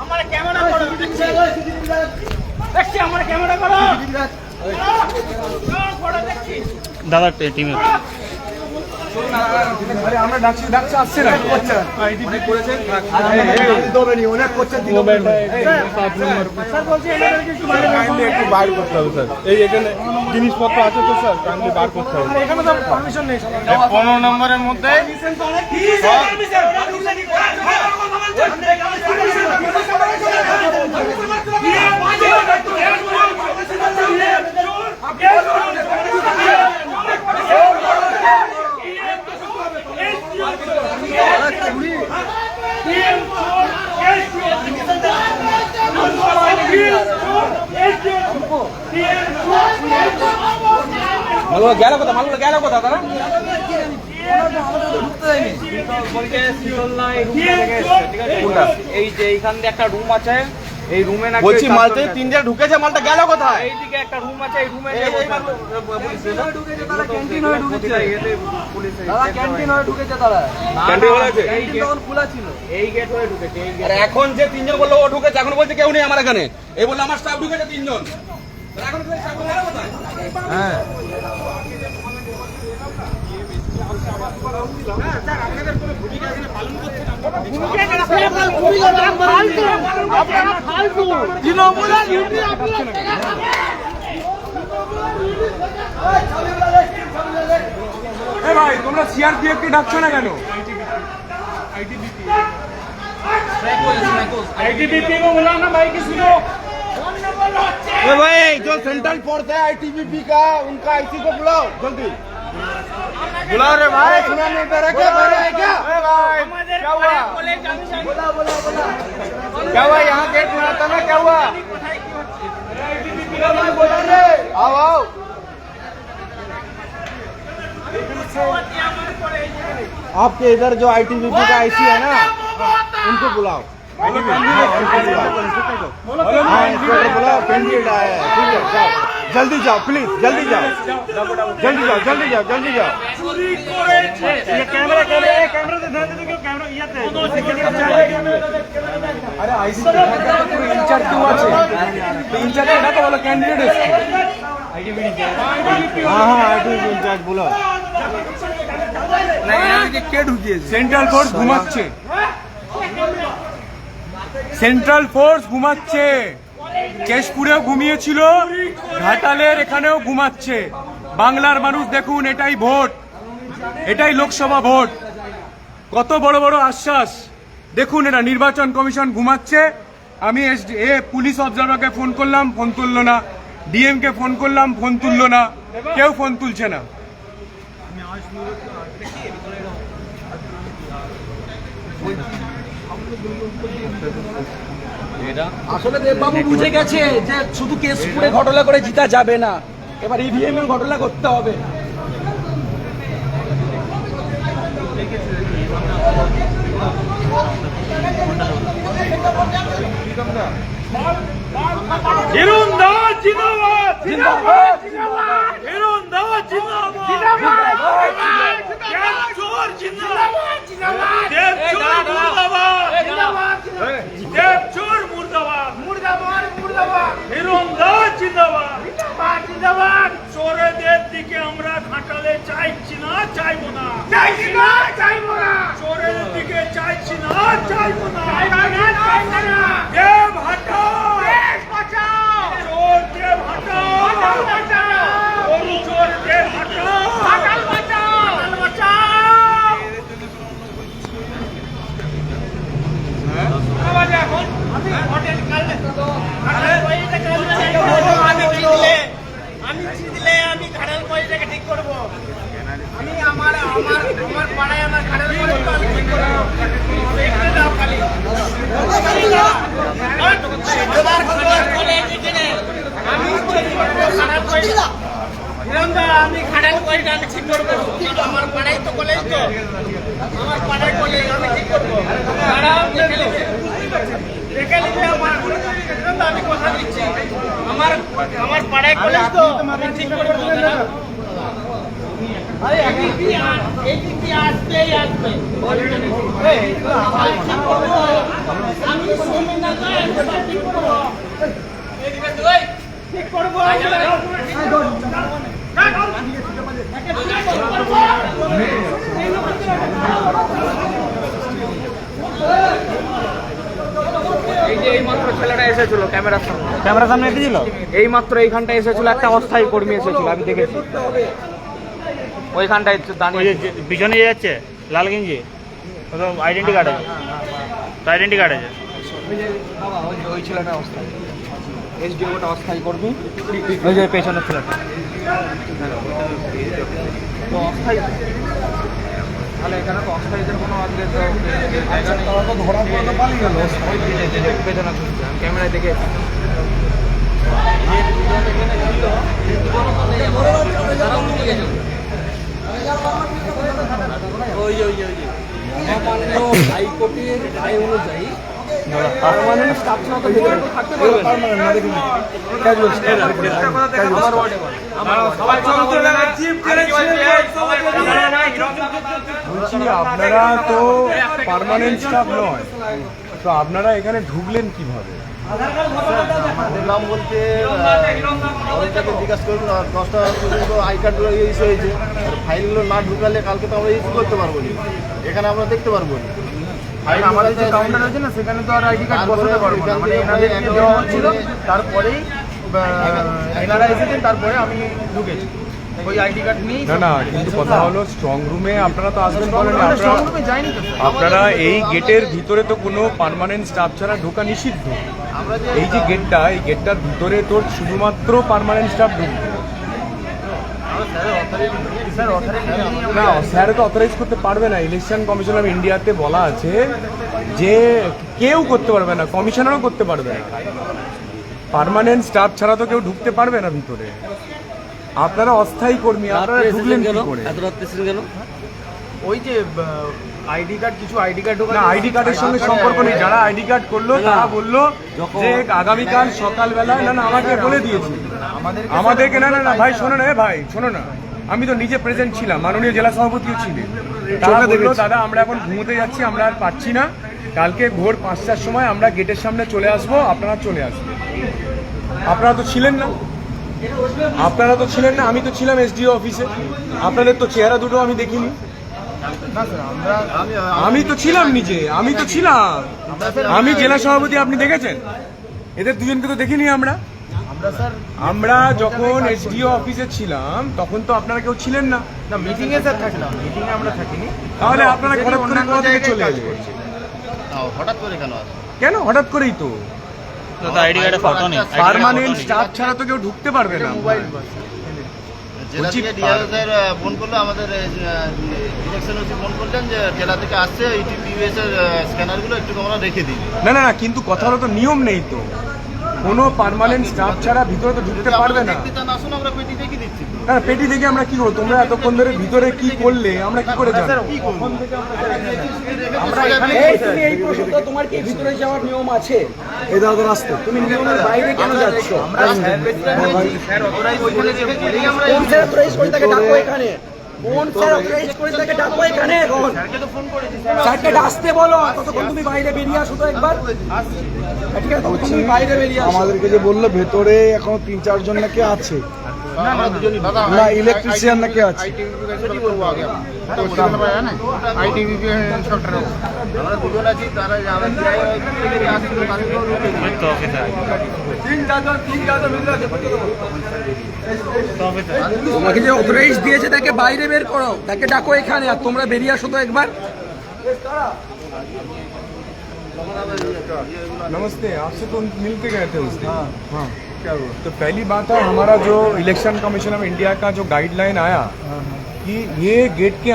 আমার ক্যামেরা করো, দেখছি আমার ক্যামেরা করো দাদা টিমে আমরা ডাকছি আসছে না অনেক করছেন একটু বাইর করতে হবে স্যার। এই এখানে জিনিসপত্র আছে তো স্যার, কাইন্ডলি বার করতে হবে। এখানে তো পারমিশন নেই 15 নম্বরের মধ্যে গেল কথা মালগুলো গেল কথা তারা এই যে এইখান দিয়ে একটা রুম আছে, এই রুমে না বলছি মালটা তিনজন ঢুকেছে, মালটা গেল কোথায়? এইদিকে একটা রুম আছে, এই রুমে ক্যান্টিন হয়ে ঢুকেছে তারা। এই গেট হয়ে ঢুকেছে। আর এখন যে তিনজন বললো ও ঢুকেছে, এখন বলছে কেউ নেই আমার এখানে। এই বললো আমার স্টাফ ঢুকেছে তিনজন। এখন হ্যাঁ ভাই তোমরা সিআরপিএফ কে ডাকছো না কেন? आईटीबीपी को बुलाना भाई, किसी को भाई जो सेंट्रल फोर्स है आईटीबीपी का, उनका आईसी को बुलाओ जल्दी। बुलाओ रे भाई, सुना नहीं दे रहा क्या? क्या भाई क्या हुआ? क्या हुआ? यहाँ गेट में आता ना, क्या हुआ? आओ आओ, आपके इधर जो आईटीबीपी का आईसी है ना, उनको बुलाओ। हाँ इंस्पेक्टर बुलाओ, कैंडिडेट आया है। ठीक है जाओ, जल्दी जाओ प्लीज, जल्दी जाओ, जल्दी जाओ, जल्दी जाओ, जल्दी जाओ। ये कैमरा कैमरा दे दे, क्यों कैमरा ये दे अरे आईसी इंचार्ज क्यों আছে? তো इंचार्ज এটা তো বলো ক্যান্ডিডেট এসেছে। हाँ हाँ आईटीबीपी इंचार्ज बुलाओ। না এদিকে কে ঢুকিয়েছে? সেন্ট্রাল ফোর্স ঘুমাচ্ছে, সেন্ট্রাল ফোর্স ঘুমাচ্ছে। কেশপুরেও ঘুমিয়েছিল, ঘাটালের এখানেও ঘুমাচ্ছে। বাংলার মানুষ দেখুন, এটাই ভোট, এটাই লোকসভা ভোট। কত বড় বড় আশ্বাস দেখুন। এরা নির্বাচন কমিশন ঘুমাচ্ছে। আমি পুলিশ অবজারভারকে ফোন করলাম, ফোন তুললো না। ডিএম কে ফোন করলাম, ফোন তুললো না। কেউ ফোন তুলছে না। আসলে দেববাবু বুঝে গেছে যে শুধু কেশপুরে ঘটনা করে জিতা যাবে না, এবার ইভিএম এর ঘটনা করতে হবে। হিরোন্দাবাদ জিন্দাবাদ, জিন্দাবাদ জিন্দাবাদ, হিরোন্দাবাদ জিন্দাবাদ, জিন্দাবাদ দেবচোর জিন্দাবাদ, জিন্দাবাদ দেবচোর মুর্দাবাদ, জিন্দাবাদ দেবচোর মুর্দাবাদ, মুর্দাবাদ মুর্দাবাদ, হিরোন্দাবাদ জিন্দাবাদ, জিন্দাবাদ জিন্দাবাদ। চোরেদের দিকে আমরা ঘাটালে চাইছি না, চাইবো না, চাইছি না, চাইবো না। চোরেদের দিকে চাইছি না, চাইবো না, চাইবো না, চাইবো না। দেব হটাও, দেব বাঁচাও, চোর দেব হটাও, হটাও বাঁচাও, গরু চোর দেব হটাও, হটাও বাঁচাও, হটাও বাঁচাও। বাজে এখন আমি হোটেল কাল ঘাটাল কইতে আমি ছিদিলে আমি ঘাটাল কইটাকে ঠিক করব। আমি আমার আমার আমার পাড়ায় আমার ঘাটাল কইতে আমি ঠিক করব। দেখতে দাও খালি আমি ঘাটাল কইটা আমি ঠিক করব। আমার পাড়ায় তো কলেজ, তো আমার পাড়ায় কলেজ আমি ঠিক করব। দেখে নিবে আমার, আমি কথা দিচ্ছি। আমার পাড়ায় কলেজ তো আমি ঠিক করব। এই মাত্র ছেলেটা এসেছিল ক্যামেরার সামনে এসেছিল? এই মাত্র এইখানটা এসেছিল, একটা অস্থায়ী কর্মী এসেছিল, আমি দেখেছি ওইখানটায় ওই দাঁড়িয়ে। যে পিছনে যে যাচ্ছে লাল গেঞ্জি, ও তো আইডেন্টি কার্ড আছে, তো আইডেন্টি কার্ড আছে। বাবা ওই ছেলেটা অস্থায়ী, এসডিওটা অস্থায়ী কর্মী, ওই যে পেছনের ছেলেটা তো অস্থায়ী। তাহলে এখানে তো অস্থায়ীদের কোনো আজকে তো জায়গা নেই, তো ধরা পড়ে তো পালিয়ে গেল। পেছনে ক্যামেরায় দেখে হাইকোর্টের রায় অনুযায়ী পার্মানেন্ট স্টাফ ছাড়া তো ভিতরে কেউ থাকতে পারবে না। আমার ওয়ার্ডে বলে। সবাই কথা বলবে না। বলছি আপনারা তো পার্মানেন্ট স্টাফ নয়, তো আপনারা এখানে ঢুকলেন কিভাবে? বললাম বলতে অনেকটাকে জিজ্ঞাসা করুন, আর 10টা পর্যন্ত আই কার্ডগুলো ইস্যু হয়েছে, আর ফাইলগুলো না ঢুকালে কালকে তো আমরা ইস্যু করতে পারবো না, এখানে আমরা দেখতে পারবো না। আমাদের যে কাউন্টার আছে না, সেখানে তো আর আইডি কার্ড বসাতে পারবো না, মানে এনাদেরকে দেওয়া হচ্ছিল, তারপরেই এনারা এসেছেন, তারপরে আমি ঢুকেছি ওই আইডি কার্ড নিয়ে। না না, কিন্তু কথা হলো স্ট্রং রুমে আপনারা তো আসবেন বলেন, আপনারা এই গেটের ভিতরে তো কোনো পার্মানেন্ট স্টাফ ছাড়া ঢোকা নিষিদ্ধ। এই যে গেটটা, এই গেটটার ভিতরে তো শুধুমাত্র পার্মানেন্ট স্টাফ ঢুকবে না, স্যার তো অথরাইজ করতে পারবে না। ইলেকশন কমিশন অফ ইন্ডিয়াতে বলা আছে যে কেউ করতে পারবে না, কমিশনারও করতে পারবে না, পার্মানেন্ট স্টাফ ছাড়া তো কেউ ঢুকতে পারবে না ভিতরে। আপনারা অস্থায়ী কর্মী, আপনারা ঢুকলেন কি করে? ওই যে আইডি কার্ড, কিছু আইডি কার্ড না, আইডি কার্ডের সঙ্গে সম্পর্ক নেই। যারা আইডি কার্ড করলো তারা বললো যে আগামীকাল সকালবেলা, না না আমাকে বলে দিয়েছে, আমাদেরকে, না না না ভাই শোনো না, ভাই শোনো না, আমি তো নিজে প্রেজেন্ট ছিলাম, মাননীয় জেলা সভাপতিও ছিলেন। তারা বললো দাদা আমরা এখন ঘুমোতে যাচ্ছি, আমরা আর পাচ্ছি না, কালকে ভোর 5টার সময় আমরা গেটের সামনে চলে আসবো, আপনারা চলে আসবেন। আপনারা তো ছিলেন না, আপনারা তো ছিলেন না, আমি তো ছিলাম এসডিও অফিসে, আপনাদের তো চেহারা দুটো আমি দেখিনি। আমি তো ছিলাম নিজে, আমি তো ছিলাম, আমি জেলা সভাপতি, আপনি দেখেছেন? এদের দুজনকে তো দেখিনি আমরা। আমরা যখন এসডিও অফিসে ছিলাম তখন তো আপনারা কেউ ছিলেন না। মিটিং এ স্যার থাকলাম, মিটিং এ আমরা থাকিনি। তাহলে আপনারা হঠাৎ করে কোথা থেকে চলে এলেন? হঠাৎ করে কেন আসে? কেন হঠাৎ করেই তো? আইডি কার্ডে ফটো নেই, পার্মানেন্ট স্টাফ ছাড়া তো কেউ ঢুকতে পারবে না। জেলা থেকে ডিআরও স্যার ফোন করলো, আমাদের ইলেকশন ওসি ফোন করলেন যে জেলা থেকে আসছে, ইটিপিএস এর স্ক্যানারগুলো একটু আমরা রেখে দিই। না না না, কিন্তু কথা হলো তো নিয়ম নেই তো, কোনো পার্মানেন্ট স্টাফ ছাড়া ভিতরে তো ঢুকতে পারবে না। দেখতে চান আসুন, আমরা পেটি দেখে দিচ্ছি। না পেটি দেখে আমরা কি করবো? তোমরা এতক্ষণ ধরে ভিতরে কি করলে আমরা কি করে জানবো? আমরা এখানে তুমি এই প্রশ্নটা, তোমার কি ভিতরে যাওয়ার নিয়ম আছে? এই দাদা রাস্তা, তুমি নিয়মের বাইরে কেন যাচ্ছ? স্যার অথরাইজ করে যে বলেই আমরা কোন স্যার অথরাইজ করে তাকে ডাকো এখানে? কোন স্যার অথরাইজ করে তাকে ডাকো এখানে? এখন স্যারকে তো ফোন করেছি। স্যারকে ডাকতে বলো, ততক্ষণ তুমি বাইরে বেরিয়ে আসো তো একবার। ঠিক আছে, ততক্ষণ তুমি বাইরে বেরিয়ে আসো। আমাদেরকে যে বললো ভেতরে এখনো 3-4 জন নাকি আছে, আমরা দুজনই না ইলেকট্রিশিয়ান নাকি আছে। আমরা দুজন আছি, তারা আমরা থেকে আসছিল, তাদেরকেও রুখে দিই। তো অফিসার, তোমাকে যে অথরাইজ দিয়েছে তাকে বাইরে বের করো, তাকে ডাকো এখানে, আর তোমরা বেরিয়ে আসো তো একবার। नमस्ते, आपसे तो मिल के गए थे उस दिन। हाँ क्या हुआ? तो पहली बात है, हमारा जो इलेक्शन कमीशन ऑफ इंडिया का जो गाइडलाइन आया कि ये गेट के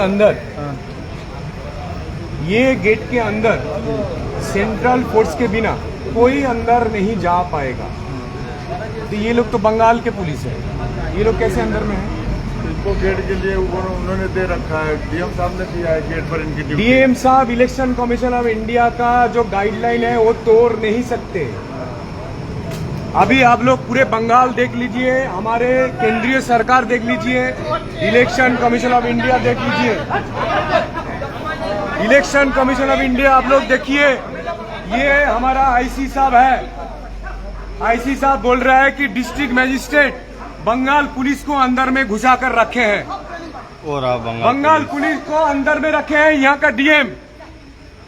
अंदर सेंट्रल फोर्स के बिना कोई अंदर नहीं जा पाएगा। तो ये लोग तो बंगाल के पुलिस है, ये लोग कैसे अंदर में है? इनको गेट के लिए ऊपर उन्होंने दे रखा है, डीएम साहब ने दिया है गेट पर इनकी ड्यूटी। डीएम साहब इलेक्शन कमीशन ऑफ इंडिया का जो गाइडलाइन है वो तोड़ नहीं सकते। अभी आप लोग पूरे बंगाल देख लीजिए, हमारे केंद्रीय सरकार देख लीजिए, इलेक्शन कमीशन ऑफ इंडिया देख लीजिए, इलेक्शन कमीशन ऑफ इंडिया आप लोग देखिए, ये हमारा आईसी साहब है। आईसी साहब बोल रहा है कि डिस्ट्रिक्ट मजिस्ट्रेट बंगाल पुलिस को अंदर में घुसा कर रखे हैं, बंगाल पुलिस को अंदर में रखे हैं यहाँ का डीएम।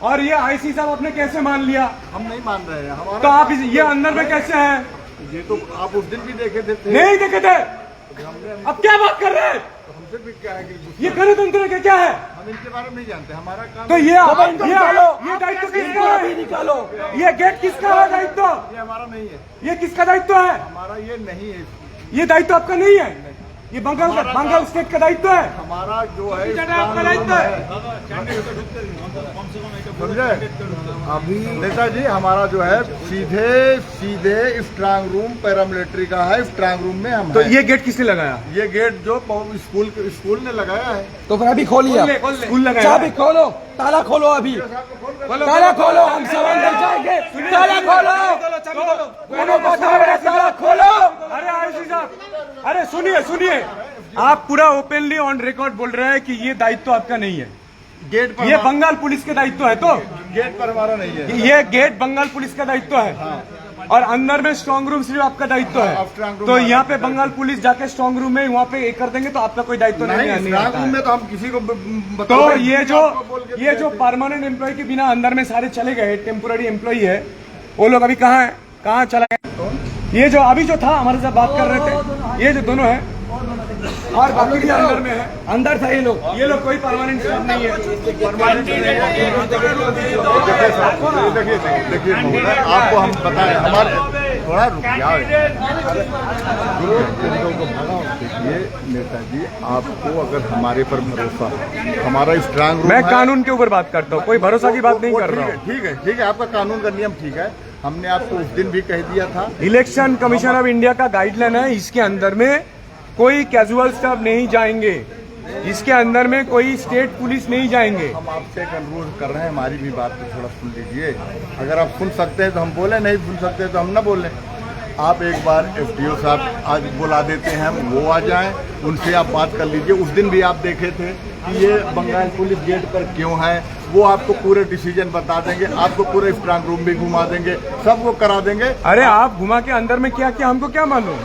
और ये आईसी साहब आपने कैसे मान लिया? हम नहीं मान रहे हैं हमारा। तो आप ये अंदर में कैसे हैं? ये तो आप उस दिन भी देखे थे। नहीं देखे थे। अब क्या बात कर रहे हैं? हमसे भी क्या है कि ये गणतंत्र का क्या है? हम इनके बारे में नहीं जानते। हमारा काम तो ये दायित्व किसका है? निकालो। ये गेट किसका है दायित्व? ये हमारा नहीं है। ये किसका दायित्व है? हमारा ये नहीं है। ये दायित्व आपका नहीं है, ये बंगाल स्टेट का दायित्व है। हमारा जो है आपका दायित्व है। समझे? अभी नेताजी हमारा जो है सीधे सीधे स्ट्रांग रूम पैरामिलिट्री का है। स्ट्रांग रूम में हम तो हैं। ये गेट किसने लगाया? ये गेट जो स्कूल ने लगाया है। तो फिर अभी खोलिए, स्कूल लगाया। चाबी खोलो, ताला खोलो, अभी ताला खोलो, हम सब अंदर जाएंगे। ताला खोलो, कोनो बता रहे, ताला खोलो। अरे आईसी साहब, अरे सुनिए, आप पूरा ओपनली ऑन रिकॉर्ड बोल रहे हैं कि ये दायित्व आपका नहीं है। गेट पर ये बंगाल पुलिस के दायित्व है। तो गेट पर हमारा नहीं है। ये गेट बंगाल पुलिस का दायित्व है। और अंदर में स्ट्रांग रूम सिर्फ आपका दायित्व है। तो यहाँ पे बंगाल पुलिस जाके स्ट्रांग रूम में वहाँ पे कर देंगे तो आपका कोई दायित्व नहीं स्ट्रांग रूम में तो हम किसी को तो ये जो परमानेंट एम्प्लॉय के बिना अंदर में सारे चले गए, टेम्पोररी एम्प्लॉय है, वो लोग अभी कहाँ है, कहाँ चला गया? ये जो अभी जो था हमारे साथ बात कर रहे थे, ये जो दोनों है और बाकी भी अंदर में है। अंदर था ये लोग कोई परमानेंट स्टाफ नहीं है। देखिए आपको हम बताएं, हमारे थोड़ा रुकिए। देखिए नेताजी, आपको अगर हमारे पर भरोसा है, हमारा स्ट्रांग रूम मैं कानून के ऊपर बात करता हूँ, कोई भरोसा की बात नहीं कर रहा हूँ। ठीक है, आपका कानून का नियम ठीक है। हमने आपको उस दिन भी कह दिया था। इलेक्शन कमीशन ऑफ इंडिया का गाइडलाइन है, इसके अंदर में कोई कैजुअल स्टाफ नहीं जाएंगे, इसके अंदर में कोई स्टेट पुलिस नहीं जाएंगे। हम आपसे एक अनुरोध कर रहे हैं, हमारी भी बात को थोड़ा सुन लीजिए। अगर आप सुन सकते हैं तो हम बोले, नहीं सुन सकते तो हम ना बोलें। आप एक बार एसडीओ साहब आज बुला देते हैं, वो आ जाएं, उनसे आप बात कर लीजिए। उस दिन भी आप देखे थे कि ये बंगाल पुलिस गेट पर क्यों है, वो आपको पूरे डिसीजन बता देंगे, आपको पूरे स्ट्रांग रूम भी घुमा देंगे, सब वो करा देंगे। अरे आप घुमा के अंदर में क्या क्या हमको क्या मालूम?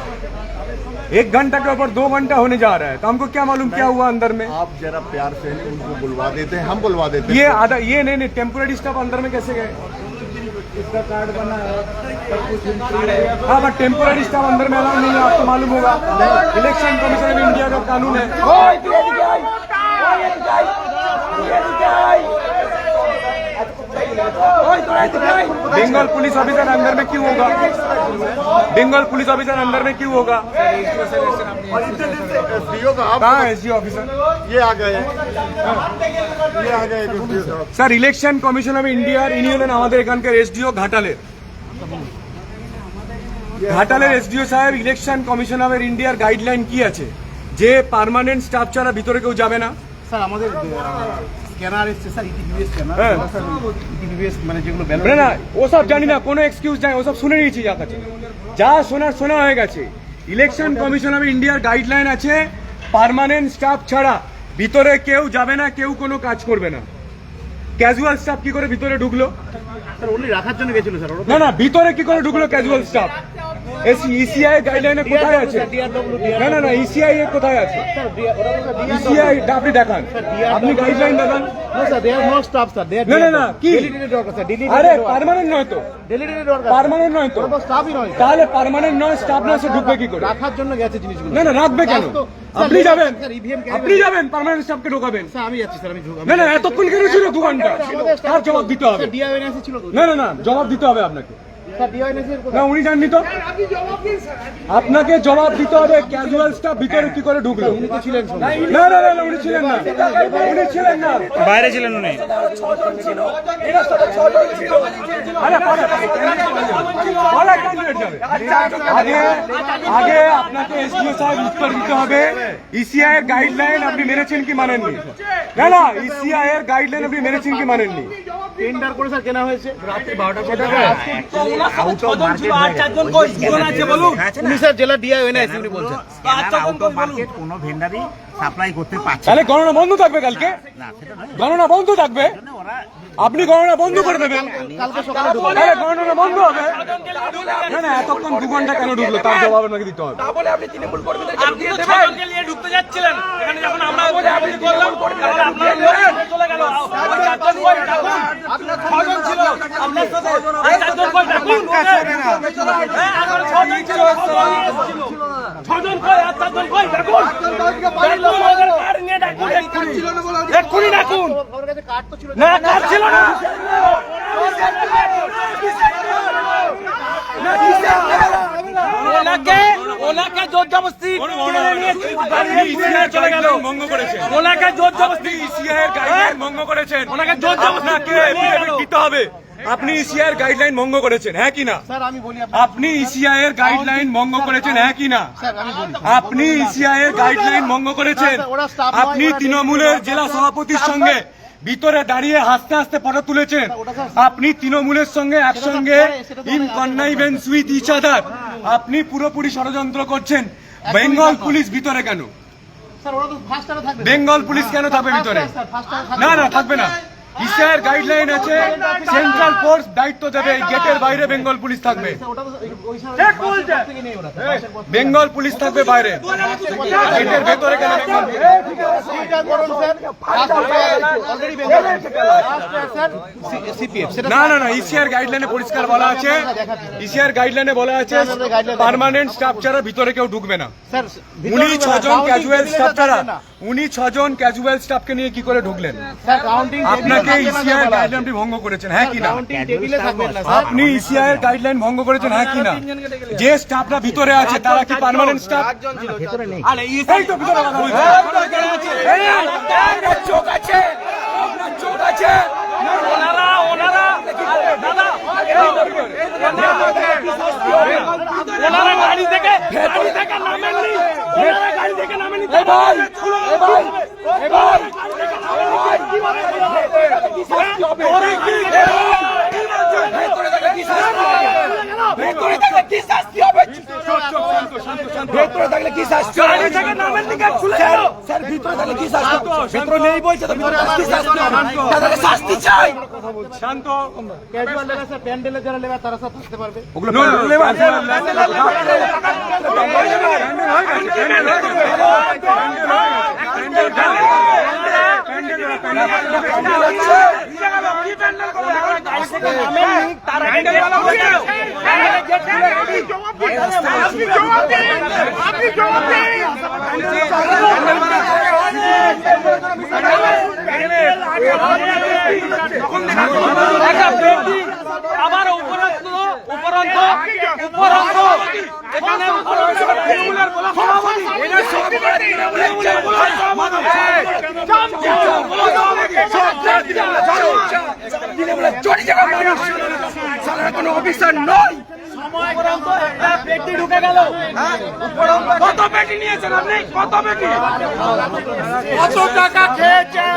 1 घंटा के ऊपर 2 घंटा होने जा रहा है, तो हमको क्या मालूम क्या हुआ अंदर में? आप जरा प्यार से उनको बुलवा देते हैं, हम बुलवा देते हैं। ये नहीं टेम्पोररी स्टाफ अंदर में कैसे गए? इसका कार्ड बना है, सब कुछ। हाँ, बट टेम्पोररी स्टाफ अंदर में अलाउ नहीं है, आपको मालूम होगा। इलेक्शन कमीशन ऑफ इंडिया का कानून है। बंगाल पुलिस ऑफिसर अंदर में क्यों होगा? बंगाल पुलिस ऑफिसर अंदर में क्यों होगा? कहाँ है एसडी ऑफिसर? ये आ गए, ये आ गए SDO साहब। স্যার ইলেকশন কমিশন অফ ইন্ডিয়ার ইনি হলেন আমাদের এখানকার এসডিও ঘাটালের এসডিও সাহেব। ইলেকশন কমিশন অফ ইন্ডিয়ার গাইডলাইন কি আছে যে পার্মানেন্ট স্টাফ ছাড়া ভিতরে কেউ যাবে না? স্যার আমাদের স্ক্যানার এসছে স্যার, ইটিভিএস স্ক্যানার, ইটিভিএস মানে যেগুলো না না ওসব জানি না, কোনো এক্সকিউজ নাই, ওসব শুনে নিয়েছি যা কাছে, যা শোনা হয়ে গেছে। ইলেকশন কমিশন অফ ইন্ডিয়ার গাইডলাইন আছে পার্মানেন্ট স্টাফ ছাড়া ভিতরে কেউ যাবে না, কেউ কোনো কাজ করবে না। ক্যাজুয়াল স্টাফ কি করে ভিতরে ঢুকলো? স্যার উনি রাখার জন্য গেছিল স্যার। না ভিতরে কি করে ঢুকলো ক্যাজুয়াল স্টাফ? ইসিআই গাইডলাইনে কোথায় আছে? না ইসিআই এর কোথায় আছে? ইসিআই আপনি দেখান, আপনি গাইডলাইন দেখান। না কি? আরে পার্মানেন্ট নয় তো, পার্মানেন্ট নয় তো, তাহলে পার্মানেন্ট নয়, স্টাফ না সে ঢুকবে কি করে? রাখার জন্য গেছে জিনিসগুলো। না রাখবে কেন? আপনি যাবেন পার্মানেন্ট স্টাফকে ঢোকাবেন। আমি যাচ্ছি স্যার, আমি না এতক্ষণ কেন ছিল 2 ঘন্টা? তার জবাব দিতে হবে। না জবাব দিতে হবে আপনাকে। না উনি জাননি তো, আপনাকে জবাব দিতে হবে। ক্যাজুয়াল স্টাফ ভিতরে কি করে ঢুকলো? না উনি ছিলেন না, বাইরে ছিলেন উনি। আগে আপনাকে এসডিও সাহেব উত্তর দিতে হবে ইসিআই এর গাইডলাইন আপনি মেনেছেন কি মানেননি। না ইসিআই এর গাইডলাইন আপনি মেনেছেন কি মানেননি। টেন্ডার করে স্যার কেনা হয়েছে রাত্রি 12টা উনি স্যার জেলা ডিআই এনআইসি উনি বলছেন আউট অফ মার্কেট কোনো ভেন্ডারই সাপ্লাই করতে পারছে তাহলে গণনা বন্ধ থাকবে কালকে, না, সেটা নয়। গণনা বন্ধ থাকবে, ওরা আপনি গণনা বন্ধ করে দেবেন, কালকে সকালে ঢুকবে। তাহলে গণনা বন্ধ হবে। না না, এতক্ষণ 2 ঘন্টা কেন ঢুকলো তার জবাব আপনাকে দিতে হবে। আপনি তো ছজনকে নিয়ে ঢুকতে যাচ্ছিলেন এখানে, যখন আমরা বলে আপনি বললাম তাহলে আপনার লোক চলে গেল। ওই চারজন কই ডাকুন, ছজন ছিল আপনার সাথে, ওই চারজন কই ডাকুন। হ্যাঁ, আবার ছজন ছিল, ছজন কই, আর চারজন কই ডাকুন। ডাকুন, ওদের কার্ড নিয়ে ডাকুন, এক্ষুনি ডাকুন। ওর কাছে কার্ড তো ছিল না, কার্ড ছিল না। ওনাকে জোর জবরদস্তি চলে গেল, ভঙ্গ করেছেন, ওনাকে জোর জবরদস্তি ইসিআইয়ের গাইডলাইন ভঙ্গ করেছেন, ওনাকে জোর জবরদস্তি আপনাকে এফিডেভিট দিতে হবে। আপনি ইসিআইয়ের গাইডলাইন ভঙ্গ করেছেন, হ্যাঁ কি না? স্যার আমি বলি আপনি ইসিআইয়ের গাইডলাইন ভঙ্গ করেছেন, হ্যাঁ কি না? স্যার আমি বলি আপনি ইসিআইয়ের গাইডলাইন ভঙ্গ করেছেন। ওরা staff নয়, আপনি ওরা তৃণমূলের জেলা সভাপতির সঙ্গে ভিতরে দাঁড়িয়ে হাসতে হাসতে ফটো তুলেছেন। আপনি তৃণমূলের সঙ্গে একসঙ্গে ইন কন্নাইভেন্স উইথ ইচ আদার, আপনি পুরোপুরি ষড়যন্ত্র করছেন। বেঙ্গল পুলিশ ভিতরে কেন? স্যার ওরা তো ফার্স্ট টাইমে থাকবে। বেঙ্গল পুলিশ কেন থাকবে ভিতরে? ফার্স্ট টাইমে না না, থাকবে না। ইসিআইয়ের গাইডলাইন আছে, সেন্ট্রাল ফোর্স দায়িত্ব দেবে, এই গেটের বাইরে বেঙ্গল পুলিশ থাকবে, ওটা তো ওই স্যার থেকে নেই ওরা বেঙ্গল পুলিশ থাকবে বাইরে, গেটের ভেতরে কেন বেঙ্গল পুলিশ? স্বীকার করুন sir already Bengal sir CPF সেটা না না না, ইসিআর গাইডলাইনে পরিষ্কার বলা আছে, ইসিআর গাইডলাইনে বলা আছে পার্মানেন্ট স্টাফ ছাড়া ভিতরে কেউ ঢুকবে না। স্যার উনি 6 জন ক্যাজুয়াল স্টাফ ছাড়া, উনি 6 জন ক্যাজুয়াল স্টাফকে নিয়ে কি করে ঢুকলেন? স্যার কাউন্টিং আপনাকে ইসিআর গাইডলাইনটি ভঙ্গ করেছেন, হ্যাঁ কি না? কাউন্টিং টেবিলে থাকবেন না স্যার। আপনি ইসিআর গাইডলাইন ভঙ্গ করেছেন, হ্যাঁ কি না? যে স্টাফরা ভিতরে আছে তারা কি পার্মানেন্ট স্টাফ? ভেতরে নেই। এই তো ভিতরে কথা বলছে। চোখ আছে, আপনার চোখ আছে। ওনারা গাড়ি থেকে নামেননি, ওনারা গাড়ি থেকে নামেননি। ভেতরে থাকলে কি শাস্তি হবে? গাড়ি থেকে নামেননি, গেট খুলে গেল। স্যার ভিতরে থাকলে কি শাস্তি হবে? ভেতরে নেই বলছে তো, ভিতরে কি শাস্তি হবে? তাদেরকে শাস্তি চাই। শান্ত। ক্যাজুয়াল লেবার স্যার প্যান্ডেলে যারা লেবার তারা স্যার থাকতে পারবে। ওগুলো লেবার আবার উপরন্ত এখানে কোনো অফিসার নয়। পেটি ঢুকে গেল। কত পেটি নিয়েছেন আপনি? কত পেটি? কত টাকা খেয়েছেন?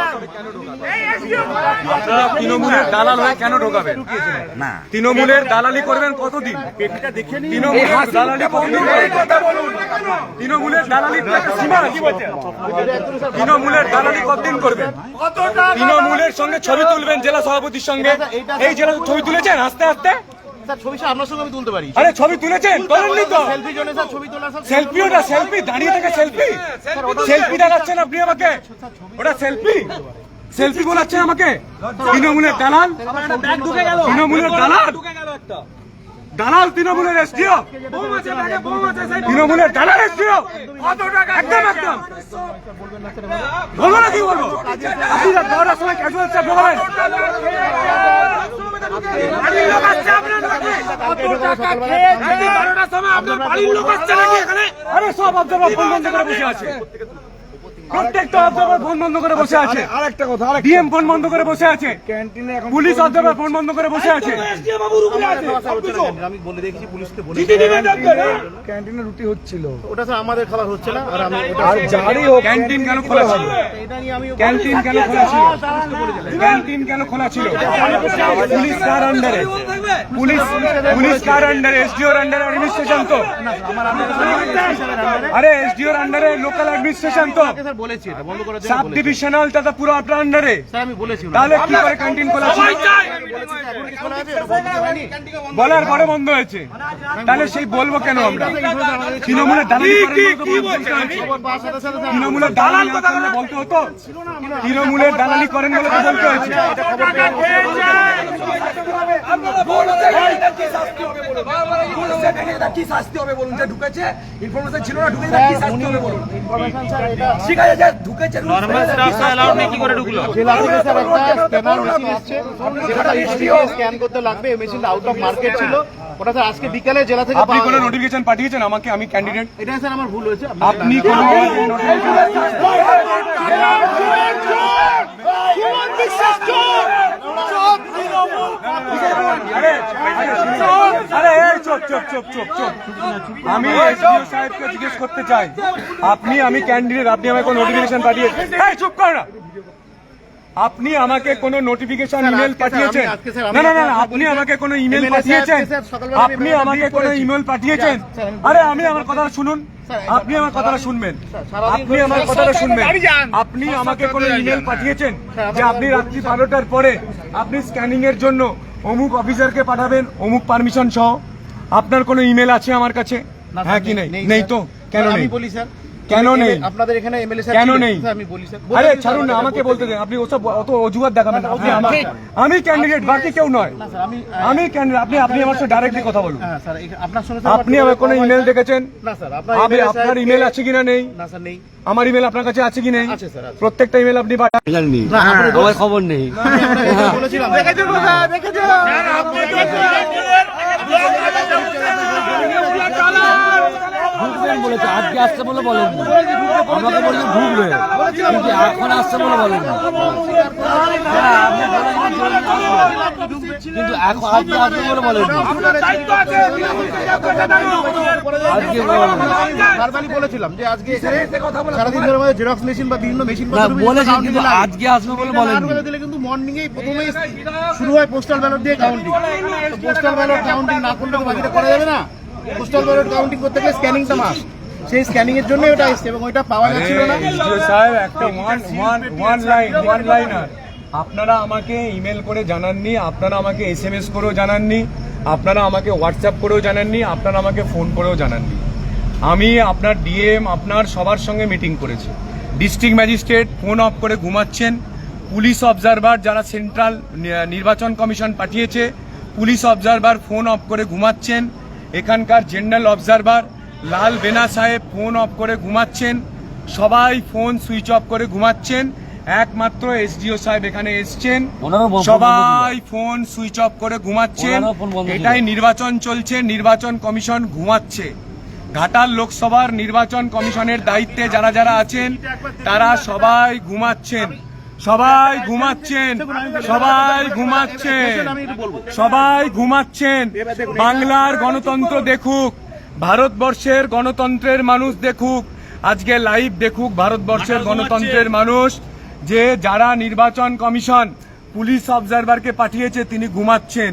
আপনারা তৃণমূলের দালাল হয়ে কেন ঢোকাবেন? না, তৃণমূলের দালালি করবেন কতদিন? তৃণমূলের দালালি কতদিন করবেন? তৃণমূলের দালালির তো একটা সীমা আছে। তৃণমূলের দালালি কতদিন করবেন? তৃণমূলের সঙ্গে ছবি তুলবেন জেলা সভাপতির সঙ্গে। এই জেলা ছবি তুলেছেন আস্তে আস্তে? স্যার ছবি স্যার আপনার সঙ্গে আমি তুলতে পারি। আরে ছবি তুলেছেন, তোলেননি তো? সেলফি জন্য স্যার ছবি তোলা স্যার সেলফি, ওটা সেলফি, দাঁড়িয়ে থেকে সেলফি, সেলফি দেখাচ্ছেন আপনি আমাকে? ওটা সেলফি, সেলফি বলাচ্ছেন আমাকে? তৃণমূলের দালাল, তৃণমূলের দালাল, দালাল তৃণমূলের এসডিও, তৃণমূলের দালাল এসডিও, একদম একদম বলবো না, কি বলবো? আপনি 12টার সময় ক্যাজুয়াল স্টাফ ঢোকাবেন? আরে সব অবজারভার বন্ধ করে বসে আছে। প্রত্যেকটা অবজারভার ফোন বন্ধ করে বসে আছে। আরেকটা কথা, ডিএম ফোন বন্ধ করে বসে আছে, ক্যান্টিনে এখন পুলিশ অবজারভার ফোন বন্ধ করে বসে আছে। আমি বলে দেখেছি, পুলিশকে বলে ক্যান্টিনে রুটি হচ্ছিল, ওটা স্যার আমাদের খাবার হচ্ছে না। আর আমি ওটা আর যারই হোক ক্যান্টিন কেন খোলা ছিল? এটা নিয়ে আমি ক্যান্টিন কেন খোলা ছিল? ক্যান্টিন কেন খোলা ছিল? পুলিশ কার আন্ডারে? পুলিশ কার আন্ডারে? এসডিওর আন্ডারে অ্যাডমিনিস্ট্রেশন তো? আরে এসডিওর আন্ডারে লোকাল অ্যাডমিনিস্ট্রেশন তো? স্যার বলেছি এটা বন্ধ করার জন্য সাব বলেছি। ডিভিশনালটা তো পুরো আপনার আন্ডারে। স্যার আমি বলেছি তাহলে কি করে ক্যান্টিন খোলা ছিল? এখন কি খোলা আছে? এটা বন্ধ করা হয়নি? বলার পরে বন্ধ হয়েছে, তাহলে সেই বলবো কেন আমরা? তৃণমূলের দালালি করেন বলে তো বলতে হচ্ছে। খবর পাওয়ার সাথে সাথে স্যার তৃণমূলের দালালি না করলে বলতে হতো? তৃণমূলের দালালি করেন বলে তো বলতে হয়েছে। এটা খবর পেয়ে কি শাস্তি হবে বলুন? যে ঢুকেছে ইনফরমেশন ছিল না, ঢুকেছে কি শাস্তি হবে বলুন? ইনফরমেশন স্যার এটা ঠিক আছে, যে ঢুকেছে নর্মাল স্টাফ অ্যালাউড নেই, কি করে ঢুকলো? জেলা থেকে স্যার একটা স্ক্যানার মেশিন আসছে, সেটা স্ক্যান করতে লাগবে। এই মেশিনটা আউট অফ মার্কেট ছিল, ওটা স্যার আজকে বিকালে জেলা থেকে আপনি পাওয়া কোনো গেছে। নোটিফিকেশন পাঠিয়েছেন আমাকে? আমি ক্যান্ডিডেট। এটা স্যার আমার ভুল হয়েছে। আপনি কোনো আরে এই চুপ চুপ চুপ চুপ চুপ। আমি এসডিও সাহেবকে জিজ্ঞেস করতে চাই, আমি ক্যান্ডিডেট, আপনি আমাকে কোনো নোটিফিকেশন পাঠিয়েছেন? এই চুপ কর না। আপনি আমাকে কোনো নোটিফিকেশন ইমেল পাঠিয়েছেন? না না না, আপনি আমাকে কোনো ইমেল পাঠিয়েছেন? আপনি আমাকে কোনো ইমেল পাঠিয়েছেন? আরে আমি আমার কথাটা শুনুন, আপনি আমার কথাটা শুনবেন, আপনি আমার কথাটা শুনবেন। আপনি আমাকে কোনো ইমেল পাঠিয়েছেন যে আপনি রাত্রি 12টার পরে আপনি স্ক্যানিং এর জন্য অমুক অফিসারকে পাঠাবেন অমুক পারমিশন সহ? আপনার কোনো ইমেল আছে আমার কাছে? হ্যাঁ কি নেই? নেই তো কেন নেই? আমি বলি স্যার, কেন নেই? আপনাদের এখানে এমএলএ স্যার কেন ছিলেন? নেই? স্যার আমি বলি স্যার, আরে ছাড়ুন না, আমাকে বলতে দেন। আপনি ওসব অত অজুহাত দেখাবেন না। আপনি আমি ক্যান্ডিডেট, বাকি কেউ নয়। না স্যার আমি ক্যান্ডিডেট, আপনি আমার সাথে ডাইরেক্টলি কথা বলুন। হ্যাঁ স্যার আপনার সঙ্গে স্যার আপনি আমার কোনো ইমেল দেখেছেন? না স্যার আপনার ইমেল আছে কিনা? নেই। না স্যার নেই। আমার ইমেল আপনার কাছে আছে কি? নেই। আছে স্যার, আছে। প্রত্যেকটা ইমেল আপনি পাঠান। না আমার খবর নেই। বলেছিলাম দেখেছো দেখেছো বলেছে আজকে আসছে বলে বলেন, আমাকে বলছে ঢুকবে, কিন্তু এখন আসছে বলে বলেন, কিন্তু এখন আজকে আসবে বলে বলেন, আজকে ভার্বালি বলেছিলাম যে আজকে সারাদিন ধরে আমাদের জেরক্স মেশিন বা বিভিন্ন মেশিন না বলেছি, কিন্তু আজকে আসবে বলে বলেন। দিলে কিন্তু মর্নিং এই প্রথমেই শুরু হয় পোস্টাল ব্যালট দিয়ে কাউন্টিং। পোস্টাল ব্যালট কাউন্টিং না করলে তো বাকিটা করা যাবে না। পোস্টাল ব্যালট কাউন্টিং করতে গেলে স্ক্যানিংটা মাস্ট, সেই স্ক্যানিং এর জন্য ওটা এসছে এবং ওইটা পাওয়া যাচ্ছিল না। এসডিও সাহেব একটা ওয়ান লাইনার আপনারা আমাকে ইমেল করে জানাননি, আপনারা আমাকে এসএমএস করেও জানাননি, আপনারা আমাকে হোয়াটসঅ্যাপ করেও জানাননি, আপনারা আমাকে ফোন করেও জানাননি। আমি আপনার ডিএম আপনার সবার সঙ্গে মিটিং করেছি। ডিস্ট্রিক্ট ম্যাজিস্ট্রেট ফোন অফ করে ঘুমাচ্ছেন। পুলিশ অবজারভার যারা সেন্ট্রাল নির্বাচন কমিশন পাঠিয়েছে, পুলিশ অবজারভার ফোন অফ করে ঘুমাচ্ছেন। এখানকার জেনারেল অবজারভার লাল বেনা সাহেব ফোন অফ করে ঘুমাচ্ছেন। সবাই ফোন সুইচ অফ করে ঘুমাচ্ছেন। একমাত্র এসডিও সাহেব এখানে এসছেন, সবাই ফোন সুইচ অফ করে ঘুমাচ্ছেন। এটাই নির্বাচন চলছে, নির্বাচন কমিশন ঘুমাচ্ছে। ঘাটাল লোকসভার নির্বাচন কমিশনের দায়িত্বে যারা যারা আছেন তারা সবাই ঘুমাচ্ছেন, সবাই ঘুমাচ্ছেন, সবাই ঘুমাচ্ছেন, সবাই ঘুমাচ্ছেন। বাংলার গণতন্ত্র দেখুক, ভারতবর্ষের গণতন্ত্রের মানুষ দেখুক, আজকে লাইভ দেখুক ভারতবর্ষের গণতন্ত্রের মানুষ যে যারা নির্বাচন কমিশন পুলিশ অবজারভারকে পাঠিয়েছে তিনি ঘুমাচ্ছেন,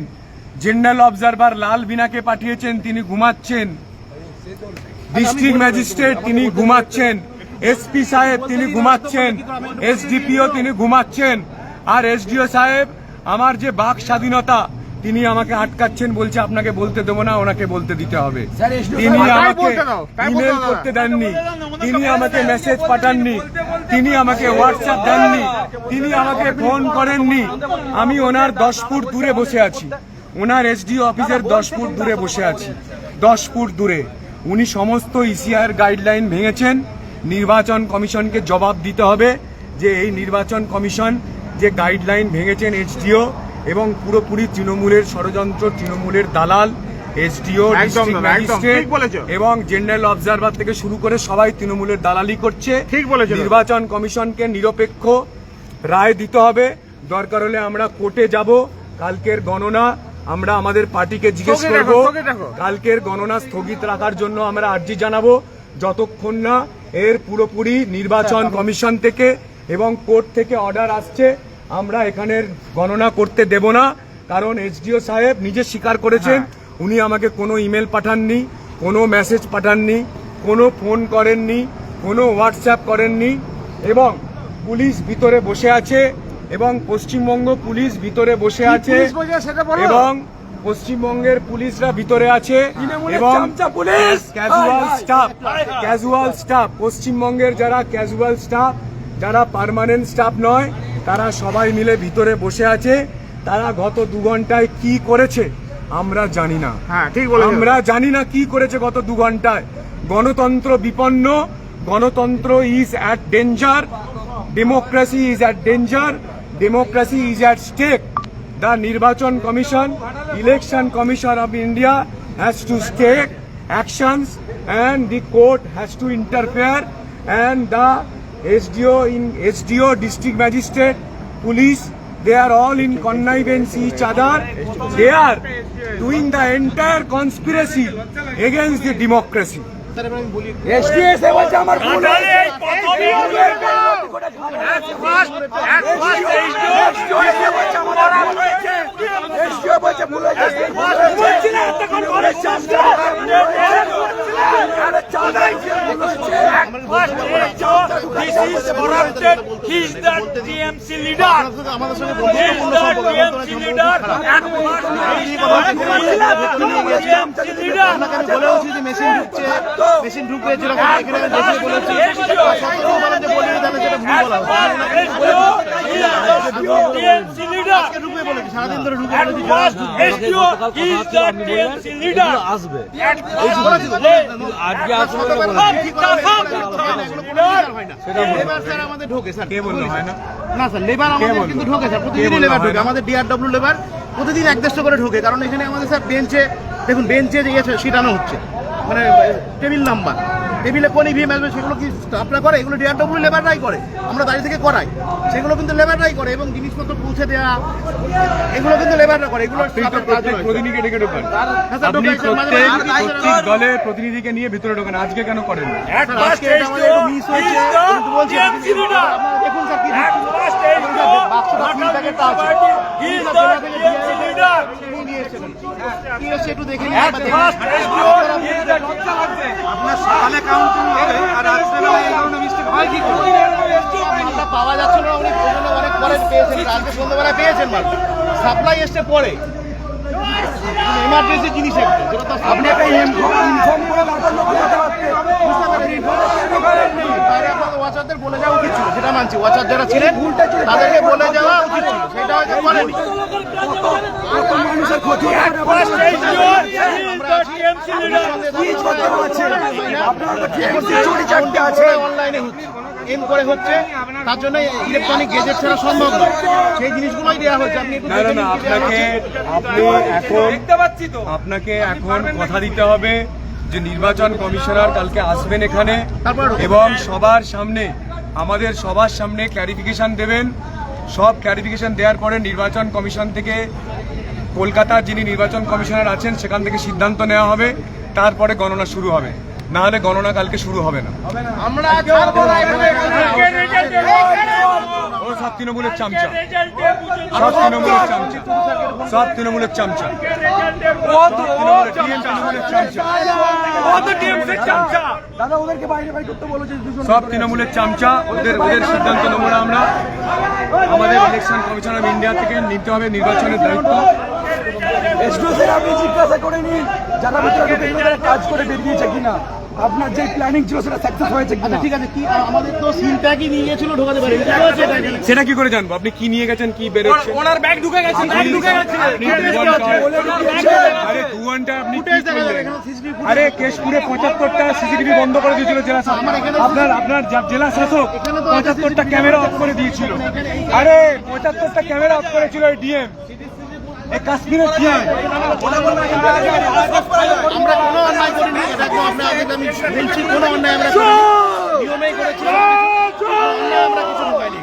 জেনারেল অবজারভার লাল বিনাকে পাঠিয়েছেন তিনি ঘুমাচ্ছেন, ডিস্ট্রিক্ট ম্যাজিস্ট্রেট তিনি ঘুমাচ্ছেন, এসপি সাহেব তিনি ঘুমাচ্ছেন, এসডিপিও তিনি ঘুমাচ্ছেন। আর এসডিও সাহেব আমার যে বাক স্বাধীনতা তিনি আমাকে আটকাচ্ছেন, বলছে আপনাকে বলতে দেবো না, ওনাকে বলতে দিতে হবে। তিনি আমাকে ইমেল করতে দেননি, তিনি আমাকে মেসেজ পাঠাননি, তিনি আমাকে হোয়াটসঅ্যাপ দেননি, তিনি আমাকে ফোন করেননি। আমি ওনার 10 ফুট দূরে বসে আছি, ওনার এসডিও অফিসের 10 ফুট দূরে বসে আছি, 10 ফুট দূরে। উনি সমস্ত ইসিআইয়ের গাইডলাইন ভেঙেছেন। নির্বাচন কমিশনকে জবাব দিতে হবে যে এই নির্বাচন কমিশন যে গাইডলাইন ভেঙেছেন এসডিও এবং পুরোপুরি তৃণমূলের ষড়যন্ত্র, তৃণমূলের দালাল এসডিও, ডিস্ট্রিক্ট ম্যাজিস্ট্রেট এবং জেনারেল অবজারভার থেকে শুরু করে সবাই তৃণমূলের দালালি করছে। ঠিক বলেছেন। নির্বাচন কমিশনকে নিরপেক্ষ রায় দিতে হবে। দরকার হলে আমরা কোর্টে যাব। কালকের গণনা আমরা আমাদের পার্টিকে জিজ্ঞেস করব। কালকের গণনা স্থগিত রাখার জন্য আমরা আর্জি জানাবো, যতক্ষণ না এর পুরোপুরি নির্বাচন কমিশন থেকে এবং কোর্ট থেকে অর্ডার আসছে আমরা এখানের গণনা করতে দেব না। কারণ এসডিও সাহেব নিজে স্বীকার করেছেন উনি আমাকে কোনো ইমেল পাঠাননি, কোনো মেসেজ পাঠাননি, কোনো ফোন করেননি, কোনো হোয়াটসঅ্যাপ করেননি এবং পুলিশ ভিতরে বসে আছে এবং পশ্চিমবঙ্গ পুলিশ ভিতরে বসে আছে এবং পশ্চিমবঙ্গের পুলিশরা ভিতরে আছে এবং ক্যাজুয়াল স্টাফ পশ্চিমবঙ্গের যারা ক্যাজুয়াল স্টাফ, যারা পার্মানেন্ট স্টাফ নয়, তারা সবাই মিলে ভিতরে বসে আছে। তারা গত 2 ঘন্টায় কি করেছে আমরা জানি না। আমরা জানি না কি করেছে গত 2 ঘন্টায়। গণতন্ত্র বিপন্ন, গণতন্ত্র is at danger, democracy is at danger, democracy is at stake. The Nirbachan Commission, Election Commission of India has to take actions and the court has to interfere and the SDO, District Magistrate, Police, they are all in connivance each other. They are doing the entire conspiracy against the democracy. Machine ঢুকে যেরকম এখানে দেখে বলেছি সারাদিন ধরে ঢুকে আসবে আমাদের ঢোকে স্যার না স্যার লেবার আমাদের কিন্তু ঢোকে স্যার প্রতিদিনই লেবার ঢোকে আমাদের ডিআরডব্লিউ লেবার প্রতিদিন 1-1.5 করে ঢোকে কারণ এখানে আমাদের স্যার বেঞ্চে দেখুন বেঞ্চে যে সিটানো হচ্ছে মানে টেবিল নাম্বার টেবিলে কোন ইভিএম আসবে সেগুলো কি স্টাফরা করে এগুলো ডিআরডব্লিউ লেবাররাই করে আমরা দাঁড়িয়ে থেকে করাই সেগুলো কিন্তু লেবাররাই করে এবং জিনিসপত্র পৌঁছে দেওয়া এগুলো কিন্তু লেবাররা করে এগুলো প্রতিনিধিকে ডেকে ঢোকেন আপনি প্রত্যেক দলের প্রতিনিধিকে নিয়ে ভিতরে ঢোকেন আজকে কেন করেন মিস হয়েছে কিন্তু বলছি দেখুন স্যার কি আছে একটু দেখে নিন আপনার সকালে কাউন্টিং হবে আর রাত্রেবেলা এই ধরনের মিস্টেক হয় কি করে মালটা পাওয়া যাচ্ছে না উনি অনেক পরে পেয়েছেন আজকে সন্ধ্যাবেলায় পেয়েছেন মাল সাপ্লাই এসছে পরে এমার্জেন্সি জিনিস একটা যেটা তো আপনি একটা ইনফর্ম করে ওয়াচারদের বলে যাওয়া উচিত ছিল সেটা মানছি ওয়াচার যারা ছিলেন তাদেরকে বলে যাওয়া উচিত ছিল সেটা হয়তো করেনি মানুষের ক্ষতি অনলাইনে হচ্ছে এম করে হচ্ছে তার জন্য ইলেকট্রনিক গেজেট ছাড়া সম্ভব নয় সেই জিনিসগুলোই দেওয়া হচ্ছে আপনি আপনাকে এখন কথা দিতে হবে যে নির্বাচন কমিশনার কালকে আসবেন এখানে এবং সবার সামনে আমাদের সবার সামনে ক্ল্যারিফিকেশন দেবেন। সব ক্ল্যারিফিকেশন দেওয়ার পরে নির্বাচন কমিশন থেকে কলকাতার যিনি নির্বাচন কমিশনার আছেন সেখান থেকে সিদ্ধান্ত নেওয়া হবে, তারপরে গণনা শুরু হবে। না হলে গণনা কালকে শুরু হবে না। ও সব তৃণমূলের চামচা, সব তৃণমূলের চামচা, সব তৃণমূলের চামচা, সব তৃণমূলের চামচা। ওদের সিদ্ধান্ত নেব না আমরা। আমাদের ইলেকশন কমিশন অফ ইন্ডিয়া থেকে নিতে হবে নির্বাচনের দায়িত্ব। আপনি জিজ্ঞাসা করে নিন যারা ভিতরে কাজ করে বেরিয়েছে কিনা, আপনার যে প্ল্যানিং ছিল সেটা সাকসেস হয়েছে কিনা। ঠিক আছে কি আমাদের তো সিল প্যাকই নিয়ে গেছিল ঢোকাতে পারে সেটা কি করে জানবো? আপনি কি নিয়ে গেছেন, কি বেরোচ্ছে? ওনার ব্যাগ ঢুকে গেছে, ব্যাগ ঢুকে গেছে। আরে 2 ঘন্টা আপনি কি করলেন? আরে কেশপুরে 75টা সিসিটিভি বন্ধ করে দিয়েছিল জেলা শাসক। আপনার জেলা শাসক 75টা ক্যামেরা অফ করে দিয়েছিল। আরে 75টা ক্যামেরা অফ করেছিল ডিএম। এই কাশ্মীরের কি হয়? আমরা কোনো অন্যায় করিনি, এটা একদম আমি বলছি, কোনো অন্যায় আমরা করিনি। নিয়মেই করেছি, অন্যায় আমরা কিছু ঢুকাইনি।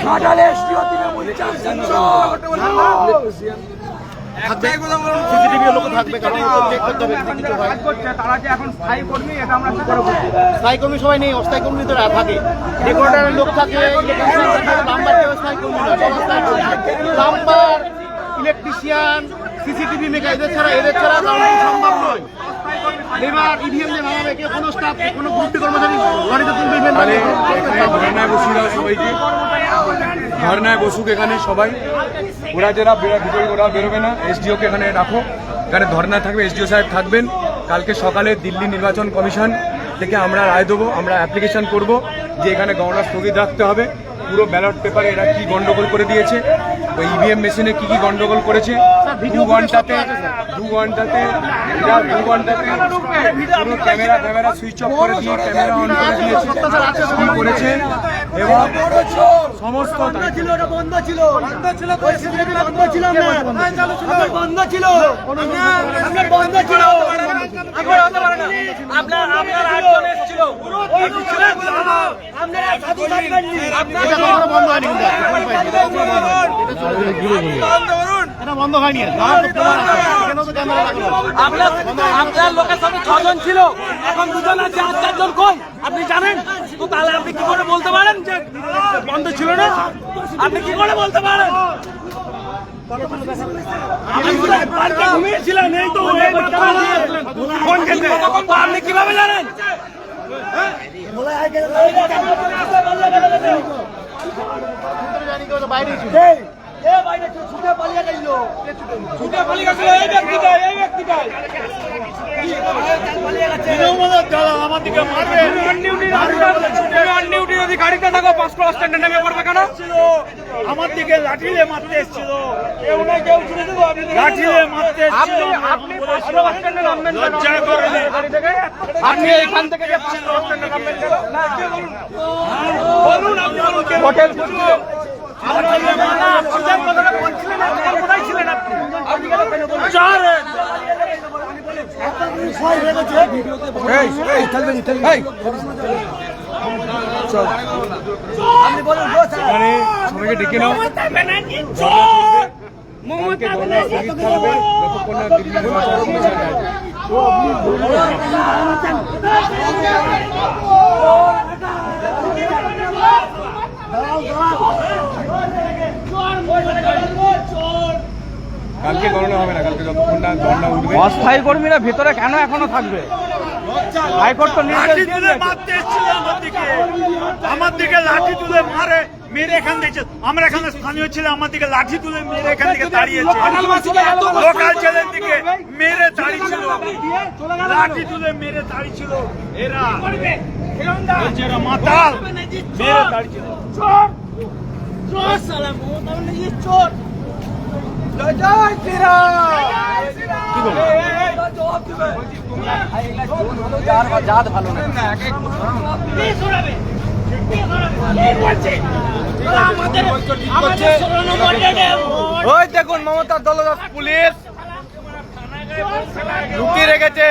ঘাটালে এসটিও তৃণমূল চারজন সিসিটিভি লোক থাকবে, কারণ চেক করতে হবে যদি কিছু হয়। তারা যে এখন স্থায়ী কর্মী, এটা আমরা কি করে বলবো? স্থায়ী কর্মী সবাই নেই, অস্থায়ী কর্মী তো থাকে, রেকর্ডারের লোক থাকে, ইলেকট্রিশিয়ান থাকে, নাম্বার কেউ স্থায়ী কর্মী না, সব স্থায়ী কর্মী। নাম্বার, ইলেকট্রিশিয়ান, সিসিটিভি মেকার, এদের ছাড়া কাউন্টিং সম্ভব নয়। এবার ইভিএম যে নামাবে, কেউ কোনো স্টাফ, কোনো গ্রুপটি কর্মচারী গাড়িতে তুলবে, তাহলে এখানে ধর্নায় বসিয়ে দাও সবাইকে, ধর্নায় বসুক এখানে সবাই। ওরা যারা ভিতরে ওরা বেরোবে না, এসডিওকে এখানে রাখো, এখানে ধর্না থাকবে, এসডিও সাহেব থাকবেন। কালকে সকালে দিল্লি নির্বাচন কমিশন থেকে আমরা রায় দেবো, আমরা অ্যাপ্লিকেশন করব যে এখানে গণনা স্থগিত রাখতে হবে। পুরো ব্যালট পেপারে এরা কি গন্ডগোল করে দিয়েছে, ওই ইভিএম মেশিনে কি গন্ডগোল করেছে, 2 ঘন্টাতে এরা 2 ঘন্টাতে পুরো ক্যামেরা সুইচ অফ করে দিয়ে ক্যামেরা অন করে দিয়েছে, কি করেছে এবং সমস্ত বন্ধ ছিল এটা কখনো বন্ধ হয়নি, এটা বন্ধ হয়নি। আপনার লোকের সাথে 6 জন ছিল, এখন 2 জন আছে, 4 জন কই আপনি জানেন তো? তাহলে আপনি কি করে বলতে পারেন যে বন্ধ ছিল না? আপনি কি করে বলতে পারেন? ঘুমিয়েছিলেন, এই তো আপনি কিভাবে জানেন? বাইরে ছুটে পালিয়ে গেছিল, এই ব্যক্তিটা গাড়িতে থাকো, 5 ক্রস স্ট্যান্ডে নেমে পড়বে কেন? আমার দিকে লাঠিলে মারতে এসেছিল, লাঠিলে মারতে এসেছিল। আপনি 5 ক্রস স্ট্যান্ডে নামবেন কেন? লজ্জা করেনি। আপনি এখান থেকে যে 5 ক্রস স্ট্যান্ডে নামবেন কেন? বলুন, আপনি বলুন, কে হোটেল এখানে সবাইকে ডেকে নাও, কালকে গণনা স্থগিত থাকবে যতক্ষণ না দিল্লি নির্বাচন কমিশন রায় দেয়। কালকে গণনা হবে না, কালকে যতক্ষণ না গণনা উঠবে। অস্থায়ী কর্মীরা ভেতরে কেন এখনো থাকবে? হাইকোর্ট তো নির্দেশ লাঠি তুলে দিয়েছে। মারতে এসেছিল আমার দিকে লাঠি তুলে মারে মেরে এখান থেকে, আমরা এখানে স্থানীয় ছিল, আমার দিকে লাঠি তুলে মেরে এখান থেকে তাড়িয়েছে। লোকাল ছেলের দিকে মেরে তাড়িয়েছিল, লাঠি তুলে মেরে তাড়িয়েছিল। এরা মাতাল মেরে তাড়িয়েছিল। ওই দেখুন মমতার দলদাস পুলিশ লুকিয়ে রেখেছে।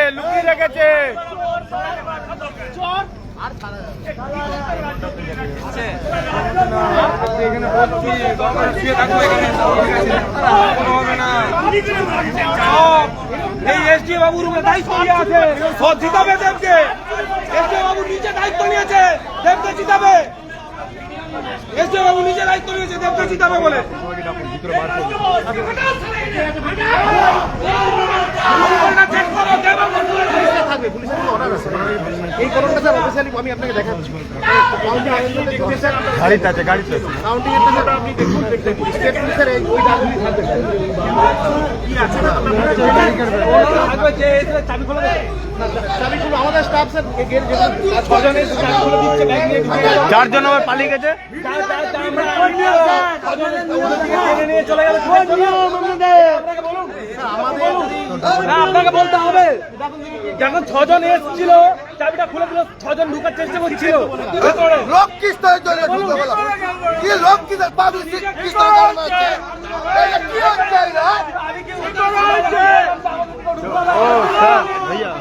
এই এসডি বাবুর উপরে দায়িত্ব নিয়ে আছে, জিতাবে দেবকে। এসডি বাবু নিজে দায়িত্ব নিয়েছে, দেবকে জিতাবে। এসডি বাবু নিজে দায়িত্ব নিয়েছে, দেবকে জিতাবে বলে। এই কারণটা স্যার অফিসিয়ালি আমি আপনাকে দেখাচ্ছি। গাড়িতে আছে, গাড়িতে আছে। কাউন্টিং এর জন্য আপনি দেখুন, স্টেট পুলিশের ওই ডাকগুলি থাকবে কি আছে না, চাবিগুলো আমাদের স্টাফ স্যার গেট যে 6 জনের চাবিগুলো দিচ্ছে, ব্যাগ নিয়ে 4 জন আবার পালিয়ে গেছে। আমাদের না আপনাকে বলতে হবে যখন 6 জন এসেছিল চাবিটা খুলে দিল 6 জন ঢোকার চেষ্টা করছিল ভেতরে লোক কি স্তরে চলে ঢুকে বলো কি লোক কি পাবলিক কি স্তরে চলে হচ্ছে এটা কি হচ্ছে না ও স্যার ভাইয়া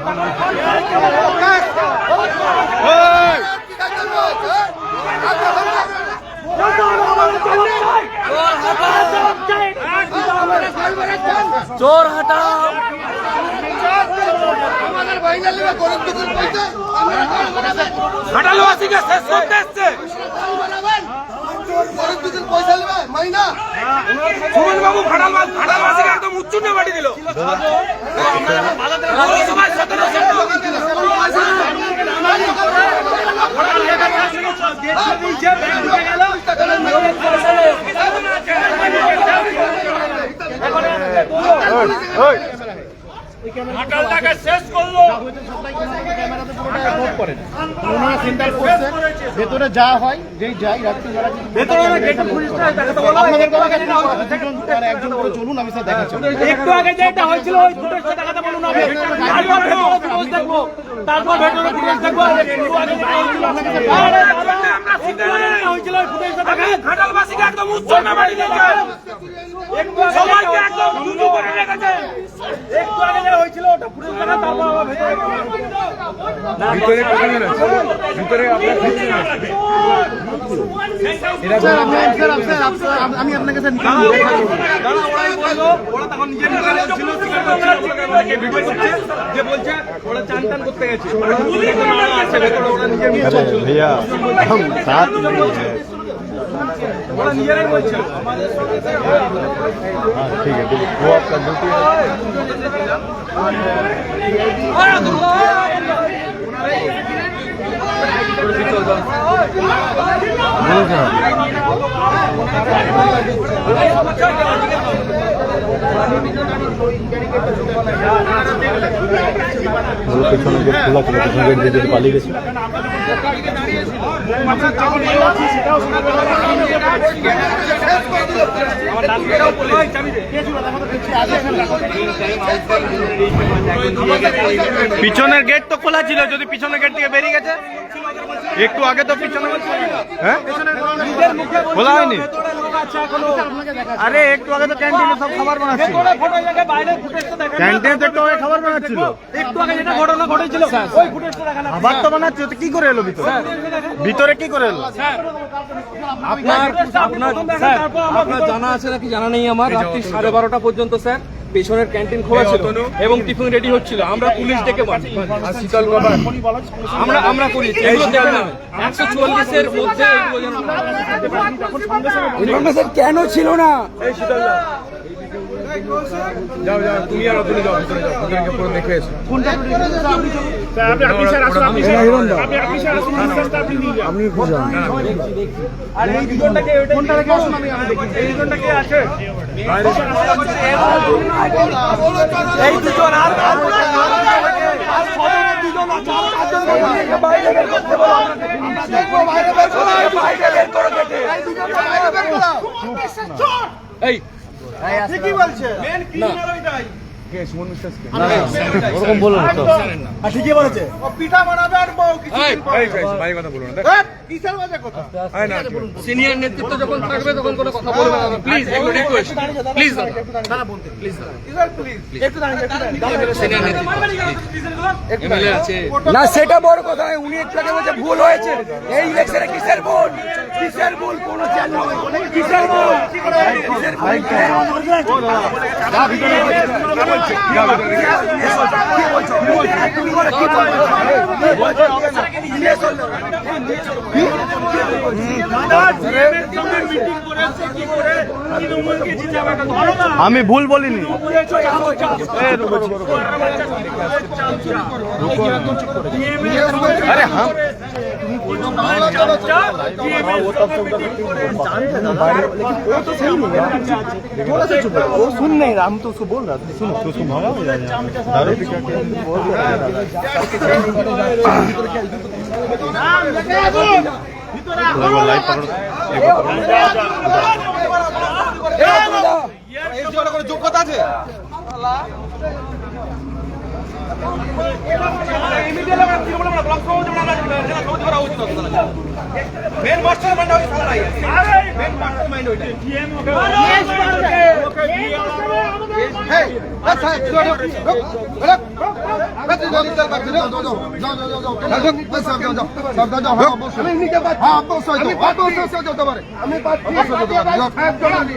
চোর হাটাও আমাদের বাইনা লিবা গরিব দুঃখের পয়সা হাটালো আসিকে শেষ করতে এসছে গরিব দুঃখের পয়সা লিবা মাইনা সুমন বাবু ঘাটাল আসিকে একদম উচ্চুন্নে বাড়ি দিল ওই সময় 17 হাটালটাকে শেষ করলো। ভেতরে যা হয় যেই যাই একজন করে চলুন আমি স্যার দেখাচ্ছি একটু আগে যেটা হয়েছিল ওই ফুটেজটা দেখাতে বলুন আগে তারপর ভেতরে ফুটেজ দেখবো তারপর ভেতরে ফুটেজ দেখবো একটু আগে যেটা হয়েছিল আরে দাদা আমরা সিদ্ধান্ত হয়েছিল ওই ফুটেজটা দেখে ঘাটালবাসীকে একদম উচ্চনা বাড়ি দিয়েছে একটু সবাইকে একদম দুটো করে রেখেছে একটু আগে যেটা হয়েছিল ওটা ফুটেজ দেখা তারপর আবার ভিতরে কোথায় আছে ভিতরে আপনার আমি আপনাকে স্যার দাদা ওরাই বললো ওরা তখন নিজের ছিল ভিডিও করছে যে বলছে ওরা চান টান করতে গেছে আছে ভেতরে ওরা নিজের भैया हम साथ में ওরা নিজেরাই বলছিল हाँ ठीक है वो आपका ड्यूटी है পিছনে গেট খোলা ছিল পিছনে গেট দিয়ে পালিয়ে গেছে পিছনের গেট তো খোলা ছিল যদি পিছনের গেট থেকে বেরিয়ে গেছে একটু আগে তো পিছনে হ্যাঁ খোলা হয়নি আরে একটু আগে তো ক্যান্টিনে সব খাবার বানাচ্ছিল ক্যান্টিনে তো একটু আগে খাবার বানাচ্ছিল একটু আগে যেটা ঘটনা ঘটেছিল ওই ফুটেজটা দেখানো খাবার তো বানাচ্ছে তো কি করে এলো ভিতরে ভিতরে কি করে এলো আপনার জানা আছে নাকি জানা নেই আমার রাত্রি 12:30 পর্যন্ত স্যার পেছনের ক্যান্টিন খোলা ছিল এবং টিফিন রেডি হচ্ছিল আমরা পুলিশ ডেকে আমরা করি 144 এর মধ্যে কেন ছিল না এই শীতলদা যাও যাও তুমি আর তুমি যাও ভিতরে যাও ওদেরকে পুরো দেখে এসো আপনি খুঁজে আর এই দুজনটাকে কোনটা রেখে আসুন আমি দেখি এই দুজনটাকে আছে এই দুজন আর দুজন আছে আর চারজন বাইরে বের করতে বলো আমরা দেখবো বাইরে বের করো বাইরে বের করো এই দুজনকে বাইরে বের করো এই ঠিকই বলছে মেন ক্রিমিনাল ওইটাই ওরকম বলো না তো ঠিকই বলেছে ও পিঠা বানাবে আর বউ কিছু ভাই কথা বলো না কিসের বাজে কথা আয় না সিনিয়র নেতৃত্ব যখন থাকবে তখন কোনো কথা বলবে না প্লিজ একটু রিকোয়েস্ট প্লিজ দাঁড়া বলতে প্লিজ একটু দাঁড়িয়ে সিনিয়র নেতৃত্ব এমএলএ আছে না সেটা বড় কথা নয় উনি একটু আগে বলছে ভুল হয়েছে এই ইলেকশনে কিসের ভুল কোনো চ্যালেঞ্জ কিসের ভুল কিসের ভুল যা ভিতরে আমি ভুল বলিনি अरे हम वो सुन नहीं रहा हम तो उसको बोल रहा था सुनो तो उसको भागा हो जाएगा दारू पी के बोल रहा लाइट যোগ্যতা আছে মেন মাস্টার মাইন্ড হচ্ছে সারা মেন মাস্টার মাইন্ড হইছে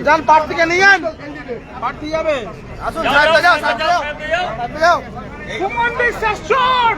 যান পার্ট থেকে নিয়ে যান পার্ট দিয়ে যাবে আসুন যাও সুমন বিশ্বাস চোর